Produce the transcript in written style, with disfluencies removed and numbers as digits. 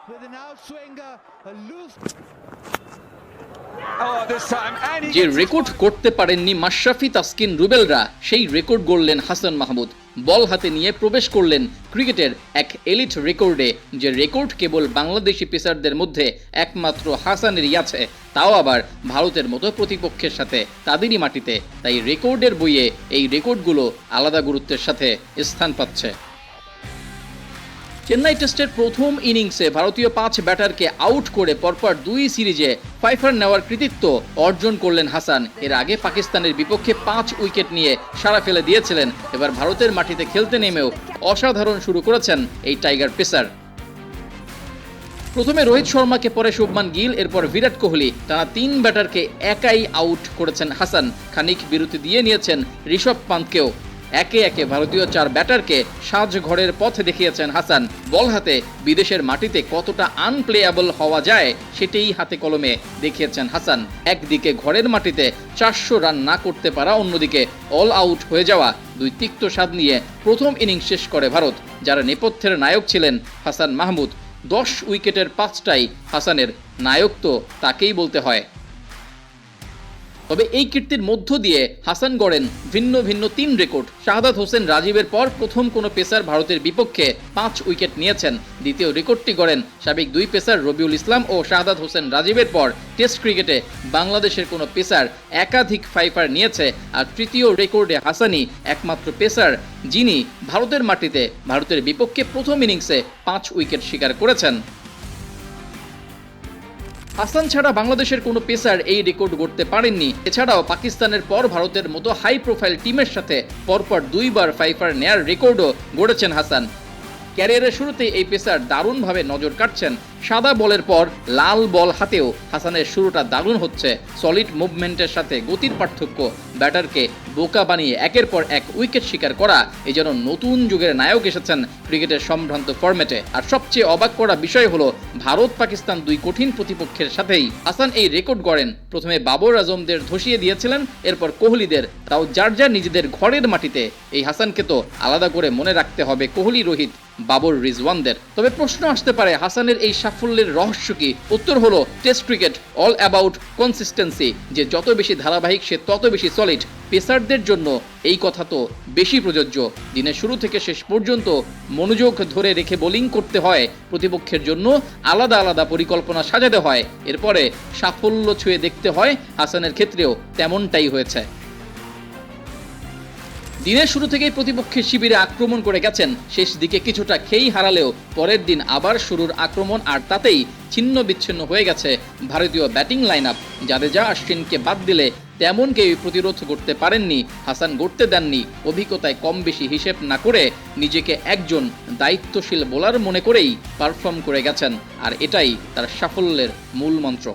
with an outswinger, a loose. যে record করতে পারেননি মাশরাফি, তাসকিন, রুবেলরা, সেই রেকর্ড গড়লেন হাসান মাহমুদ। বল হাতে নিয়ে প্রবেশ করলেন ক্রিকেটের এক এলিট রেকর্ডে, যে রেকর্ড কেবল বাংলাদেশি পেসারদের মধ্যে একমাত্র হাসানেরই আছে, তাও আবার ভারতের মতো প্রতিপক্ষের সাথে, তাদেরই মাটিতে। তাই রেকর্ডের বইয়ে এই রেকর্ডগুলো আলাদা গুরুত্বের সাথে স্থান পাচ্ছে। চেন্নাই টেস্টের প্রথম ইনিংসে ভারতীয় 5 ব্যাটারকে আউট করে পরপর 2 সিরিজে ফাইফার নেওয়ার কৃতিত্ব অর্জন করলেন হাসান। এর আগে পাকিস্তানের বিপক্ষে 5 উইকেট নিয়ে সাড়া ফেলে দিয়েছিলেন। এবার ভারতের মাটিতে খেলতে নেমেও অসাধারণ শুরু করেছেন এই টাইগার পেসার। প্রথমে রোহিত শর্মাকে, পরে শুভমান গিল, এরপর বিরাট কোহলি, টানা 3 ব্যাটারকে একাই আউট করেছেন হাসান। খানিক বিরতি দিয়ে নিয়েছেন ঋষভ পান্তকেও। একে একে ভারতীয় 4 ব্যাটারকে সাজঘরের পথ দেখিয়েছেন হাসান। বল হাতে বিদেশের মাটিতে কতটা আনপ্লেয়াবল হওয়া যায় সেটাই হাতে কলমে দেখিয়েছেন হাসান। একদিকে ঘরের মাটিতে 400 রান না করতে পারা, অন্যদিকে অল আউট হয়ে যাওয়া, 2 তিক্ত স্বাদ নিয়ে প্রথম ইনিংস শেষ করে ভারত, যার নেপথ্যের নায়ক ছিলেন হাসান মাহমুদ। 10 উইকেটের 5টাই হাসানের। নায়ক তো তাকেই বলতে হয়। তবে এই কীর্তির মধ্য দিয়ে হাসান গড়েন ভিন্ন ভিন্ন 3 রেকর্ড। শাহাদাত হোসেন রাজীবের পর প্রথম কোনো পেসার ভারতের বিপক্ষে 5 উইকেট নিয়েছেন। দ্বিতীয় রেকর্ডটি গড়েন সাবেক 2 পেসার রবিউল ইসলাম ও শাহাদাত হোসেন রাজীবের পর টেস্ট ক্রিকেটে বাংলাদেশের কোনো পেসার একাধিক ফাইফার নিয়েছে। আর তৃতীয় রেকর্ডে হাসানই একমাত্র পেসার যিনি ভারতের মাটিতে ভারতের বিপক্ষে প্রথম ইনিংসে 5 উইকেট শিকার করেছেন। হাসান ছাড়া বাংলাদেশের কোনো পেসার এই রেকর্ড গড়তে পারেননি। এছাড়াও পাকিস্তানের পর ভারতের মতো হাই প্রোফাইল টিমের সাথে পরপর 2 বার ফাইফার নেয়ার রেকর্ডও গড়েছেন হাসান। ক্যারিয়ারের শুরুতেই এই পেসার দারুণভাবে নজর কাটছেন। সাদা বলের পর লাল বল হাতেও হাসানের শুরুটা দারুণ হচ্ছে। সলিড মুভমেন্টের সাথে গতির পার্থক্য, ব্যাটারকে বোকা বানিয়ে একের পর এক উইকেট শিকার করা, এই যেন নতুন যুগের নায়ক এসেছেন ক্রিকেটের সম্ভ্রান্ত ফরম্যাটে। আর সবচেয়ে অবাক করা বিষয় হলো, ভারত পাকিস্তান 2 কঠিন প্রতিপক্ষের সাথেই হাসান এই রেকর্ড গড়েন। প্রথমে বাবর আজমদের ধসিয়ে দিয়েছিলেন, এরপর কোহলিদের, তাও যার যার নিজেদের ঘরের মাটিতে। এই হাসানকে তো আলাদা করে মনে রাখতে হবে কোহলি, রোহিত, বাবর, রিজওয়ানদের। তবে প্রশ্ন আসতে পারে, হাসানের এই সাফল্যের রহস্য কি? উত্তর হলো test cricket all about consistency. যে যত বেশি ধারাবাহিক সে তত বেশি সলিড। পেসারদের জন্য এই কথা তো বেশি প্রযোজ্য। দিনের শুরু থেকে শেষ পর্যন্ত মনোযোগ ধরে রেখে বোলিং করতে হয়। প্রতিপক্ষের জন্য আলাদা আলাদা পরিকল্পনা সাজাতে হয়। এরপরে সাফল্য ছুঁয়ে দেখতে হয়। হাসানের ক্ষেত্রেও তেমনটাই হয়েছে। দিনের শুরু থেকেই প্রতিপক্ষের শিবিরে আক্রমণ করে গেছেন। শেষ দিকে কিছুটা খেই হারালেও পরের দিন আবার শুরুর আক্রমণ, আর তাতেই ছিন্ন বিচ্ছিন্ন হয়ে গেছে ভারতীয় ব্যাটিং লাইন আপ। জাদেজা, আশ্বিনকে বাদ দিলে তেমন কেউ প্রতিরোধ করতে পারেননি। হাসান গড়তে দেননি। অভিজ্ঞতায় কম বেশি হিসেব না করে নিজেকে একজন দায়িত্বশীল বোলার মনে করেই পারফর্ম করে গেছেন। আর এটাই তার সাফল্যের মূল মন্ত্র।